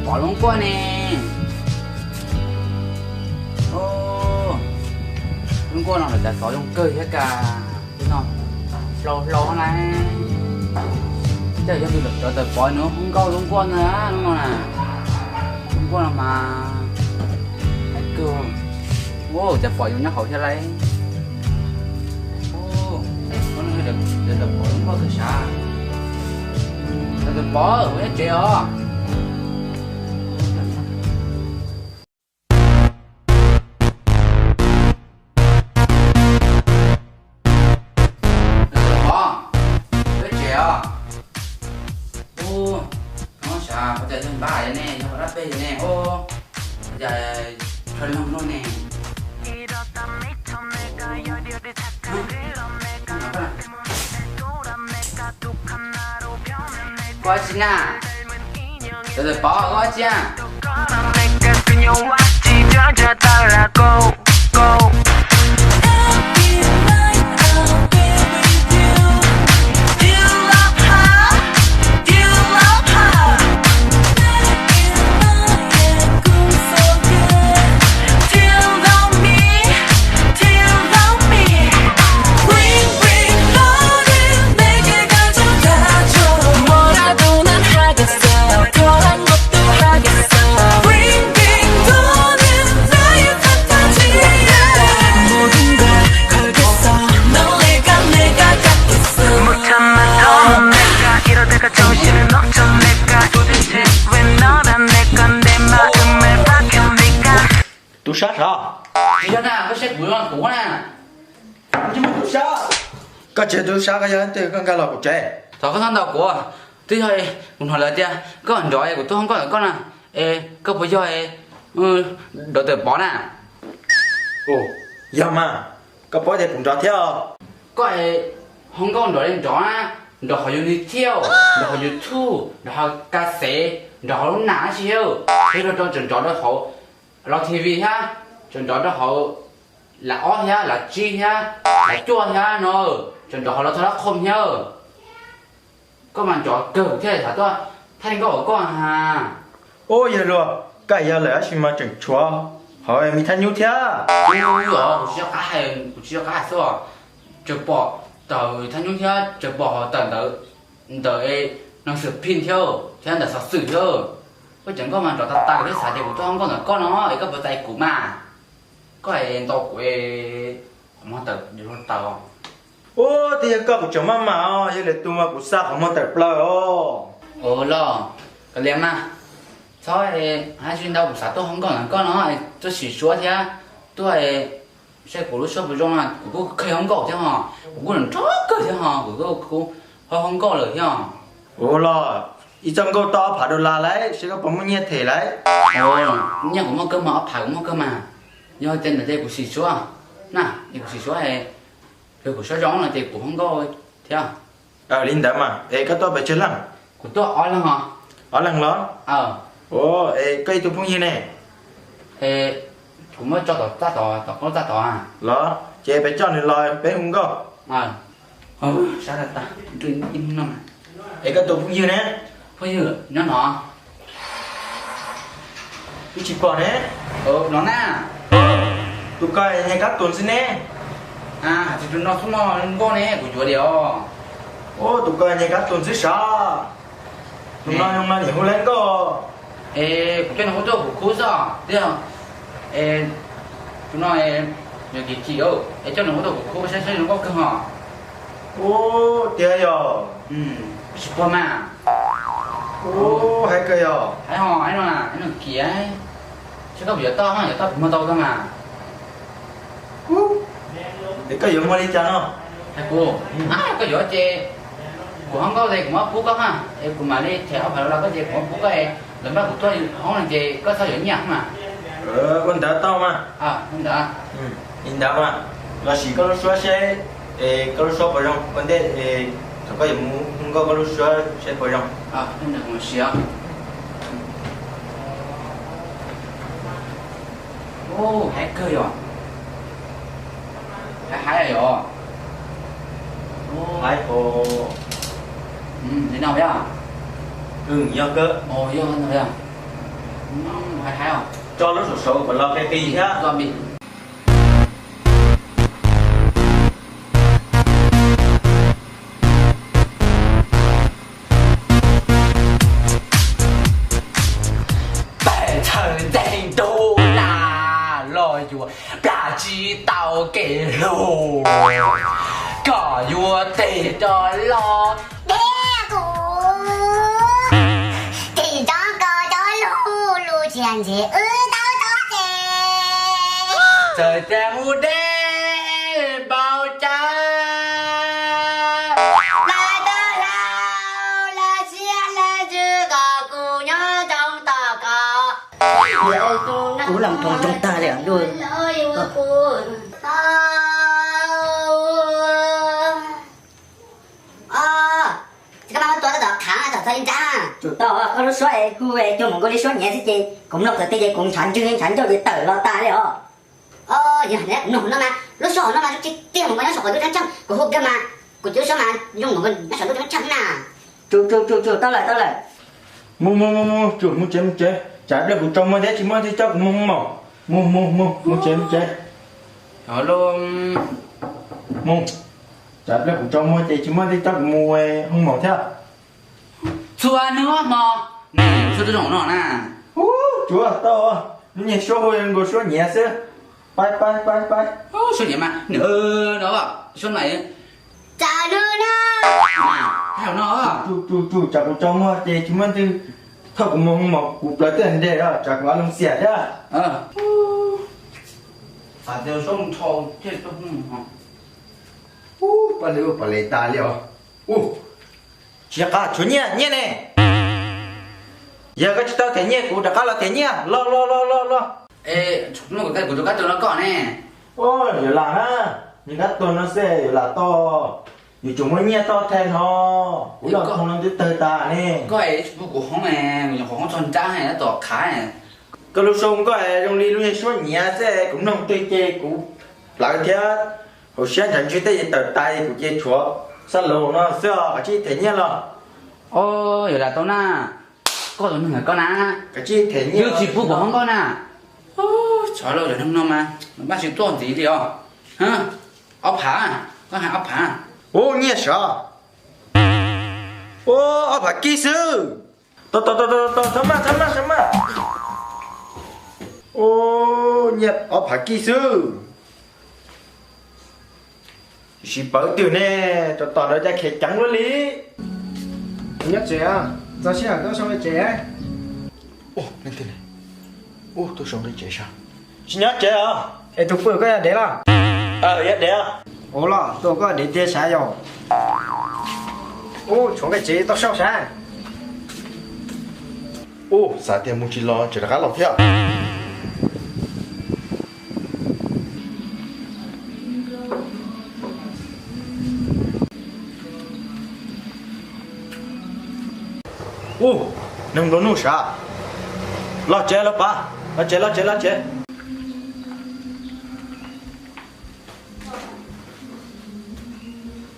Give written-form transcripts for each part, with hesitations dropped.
bỏ luôn qua nè. Ô luôn qua nào là đã có trong cười hết cả thế nào lâu lâu này trời cho tôi được tới bỏ nữa không câu luôn qua nữa đúng không nè luôn qua nào mà hết cơ ô chả bỏ vô nhắc hậu thế này ô con người được bỏ luôn qua từ xa được bỏ ở với chị à có thể thêm ba vậy nè, cho rap vậy nè, ô, giờ thuần lòng luôn nè. Coi chị nè, từ bỏ coi chị à. Tu sát hả? Thì đó nè, có xét bụi con cũ nè. Nhưng mà tu sát. Có chuyện tu sát cái gì thì con cái là của trẻ. Thôi có thằng đầu của. Tuy thôi, mình hỏi lại tia, có anh giỏi của tôi không có ở con à. Ê, có bây giờ đợi từ bỏ nè. Ồ, giờ mà, có bỏ thì cũng cho theo. Có ai không có anh giỏi em chó á. Đó họ dùng đi theo, đó họ dùng thu, đó họ ca sĩ, đó họ nã chiêu. Thế rồi cho trường chó đó họ lo TV ha, trường chó đó họ là ó ha, là chi ha, là chua ha nó, trường chó họ lo thôi đó không nhá. Có màn chó cờ thế này thật thôi, thanh có ở con hà. Ô giờ rồi, cái giờ là xin mà chừng chúa. Hỏi mình thanh nhiêu thế? Ôi rồi, chỉ cho cả hai số, chụp bỏ tờ thanh nhung thế, chụp bỏ tờ nó sửa pin theo, thế là sửa sửa theo. Có chẳng có màn trò ta cái xài thì của tôi không có nữa con nó ấy có vừa tay của mà có ai to của không tờ đi luôn tờ Ô thì có một chỗ mà giờ là tụi mà cũng sao không muốn tập lại ô. lo cái liềm mà sao hai chuyến đâu cũng sao tôi không có nữa con nó tôi chỉ số thế tôi sẽ của lúc sau vừa trong là của cô khi không có thế hả của cô làm chó cơ thế hả của cô không có rồi thế hả Ô lo ít trong câu to phải đồ là lấy sẽ có bóng một nhiệt thể lấy nhưng cũng có cơ mà phải cũng có cơ mà do tên là tên của xì số à nè của xì số này cái của số giống là tên của không có thế à linh đậm mà ê cái to phải chơi lắm của tôi ói lắm hả ói lắm đó ô ê cây tụi phong như này ê cũng mới cho tao ta à đó chị phải cho nên lòi bé không có sao là ta đừng im nó mà ê cái tụi phong như này bây giờ nó cái chị còn đấy nó nè tụi coi nhà các tuần xin nè thì chúng nó không nó con nè của chúa điều ô tụi coi nhà các tuần xin sao tụi nó không mà nhiều lên có ê cái nó có chỗ của cô sao thấy không ê chúng nó nhiều gì chỉ đâu ê cho nó có chỗ của cô sẽ nó có cơ hả ô tiếc rồi super mà ô hay cơ rồi hay hò ấy nó là cái nó kia ấy chứ có bây to ha giờ to cũng to cơ mà để có dụng mà đi chăng không hay cô có giỏ chê của không có gì cũng có có ha em cũng mà đi theo phải là có gì cũng có cái lần đó của tôi không là gì có sao giỡn nhạc mà con đã to mà không đã in đã mà là chỉ có lúc xóa xe có lúc xóa vào trong vấn đề có dụng không có lúc xóa xe vào trong không được một xíu ô hay cơ rồi hay rồi hay ồ thế nào vậy do cơ do nữa à Phải thấy không? cho nó sổ sổ và lo cái kỳ ha. Do bị bản thân danh đô là lo dùa bà chi tao kể lù có dùa tê cho lo bé cụ thì đó có đó lù lù chèn chè tao tao chè trời cha mu đê bao cha là đó là chia là chưa có cụ nhớ trong tao có Cú làm thùng trong ta để ăn đuôi. Chủ tao có lúc xoay khu về cho một cái xoay nhẹ thế chị cũng lúc tới đây cũng chán chứ chán cho đi tờ lo ta đấy hả? Giờ này nổ nó mà lúc sổ nó mà lúc tiền một cái sổ tôi trăm của hộp kia mà của chú số mà dùng một cái nó sổ tôi trăm nà Chủ tao lại Mu chủ mu chế chả được cũng trong mà thế chỉ mà thế cho cũng mu chế đó luôn mu chả được cũng trong mà thế chỉ mà thế cho cũng mu không mỏ theo chua nữa mà nè chua tôi đổ nó nè chúa to nó nhẹ số hồi ngồi số nhẹ xí bay chua nhỉ mà nữa đó bảo chua này trả nữa nè theo nó chú chả cũng trong mà thế chỉ mà thế thôi cũng mong mỏ cục lại tiền để đó chả có làm xẻ đó phải đều xong thầu chết tôi không bà lấy ta liệu chỉ cả chú nhẹ này giờ cái chúng ta thế nhẹ cũng đã cả là thế nhẹ lo ê chúng nó cái của tôi cắt cho nó còn nè ôi giờ là ha nhưng các tôi nó sẽ là to vì chúng nó nhẹ to thêm nó cũng là không làm tới tơi ta nè có ấy bố của không nè mình không tròn trang này nó tỏ khá này cái lúc xong có ai trong ly luôn số nhẹ sẽ cũng nông tươi chê cũng lại thế hồi sáng chẳng chưa tới tờ tay của chê chúa sao lồ nó sao cái chi thế nhẹ lo ô giờ là tôi na có rồi người con na cái chi thế nhẹ như chỉ bố của không con na ô trời ơi đừng nó mà bác sĩ tuần tí đi không hả ốp hả có hai ốp hả ô nhẹ sao ô phải kỹ sư to什么ô nhẹ phải kỹ sư chỉ bảo từ nè cho tỏ nó ra khét trắng luôn đi nhất trẻ à giờ sẽ ở đâu xong rồi trẻ ô lên thế này ô tôi sống đây trẻ sao chỉ nhớ trẻ à ê tụi phơi cái đấy là nhất đấy à ồ là tôi có để tiền xài rồi ô chúng cái chế tao sao xài ô sao tiền muốn chỉ lo chỉ là cá lọc theo ô nâng đốn nụ sao lo chế lo ba lo chế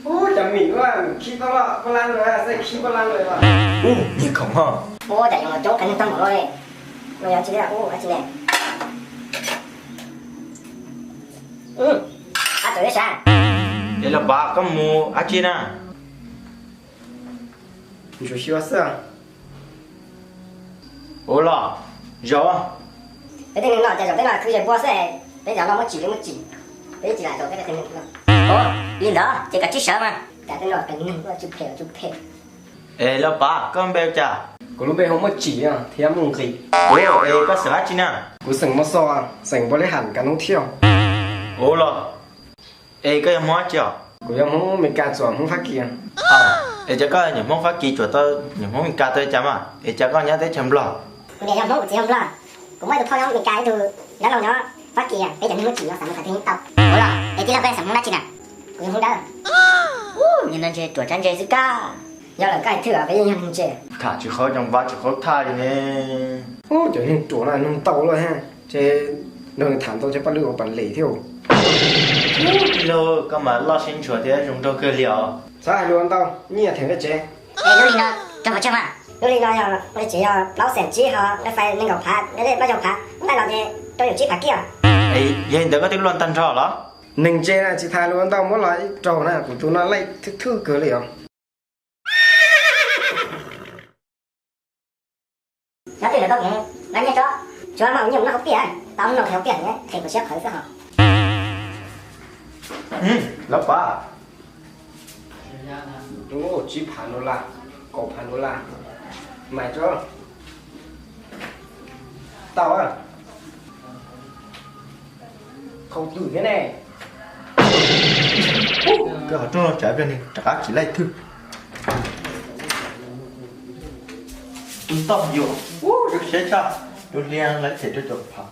ô chẳng mình quá khi tao là con lan rồi à sẽ khi con lan rồi mà ô nhìn khổng hả Ô chạy mà chỗ cảnh tâm rồi rồi chị là ô chị này trời sao đây là ba có mua à chi nè chủ yếu sao ô là giàu à thế thì nó chạy rồi thế là cứ chạy qua xe bây giờ nó mới chỉ đấy chỉ lại rồi cái này thì ô yên đó chỉ cả chiếc sợ mà cả cái nồi cần nâng qua chụp phèo ê là ba con bèo chả của lúc bây không mất chỉ à thì em mong gì ô ê có sợ chi nè của sừng mất so à sừng bỏ lấy hẳn cả nông thiêu ô là ê cái em mót chưa của em không mình cà chọn không phát kia ê chắc có những món phát kỳ chuột tôi những món mình ca tôi chấm à ê chắc có nhớ tới chấm lò để làm mốt chỉ không lo cũng mới được thôi không mình cài từ đã lâu nó phát kia bây giờ nó chỉ nó sản phải thiên tao ủa là để chỉ là cái sản nó chỉ nè cũng không đỡ nhìn lên chơi chuột chân chơi gì cả giờ là cái thừa cái nhân chơi thả chỉ khó trong vắt chỉ khó thay nè ô trời hình chỗ này nông tàu rồi ha chế nơi thảm tôi chế bắt lửa bản lì thiêu lô có mà lo xin chuột thì chúng tôi cứ liều sao luôn tao nhẹ thằng cái chế ê nó đi nó trong vào trong à lúc đi nói là tôi chỉ lão sển chỉ họ nó phải nên gặp phạt để bao giờ phạt tại là gì tôi được chỉ phạt kia ấy vậy đừng có tiếng loan tan trò đó nâng chế là chỉ thay luôn tao muốn lại trò này của tụi nó lại thứ cửa liệu nó thì là có nghĩa đánh nhá cho mà nhiều nó không tiền tao không theo tiền nhé thì của sếp khởi sao lắm quá đúng rồi chỉ phản nó là cổ phản nó là mày cho tao à không tử cái này cái họ cho nó trả về này trả chỉ lại thư tao nhiều được sẽ sao tôi liền lấy thể cho chồng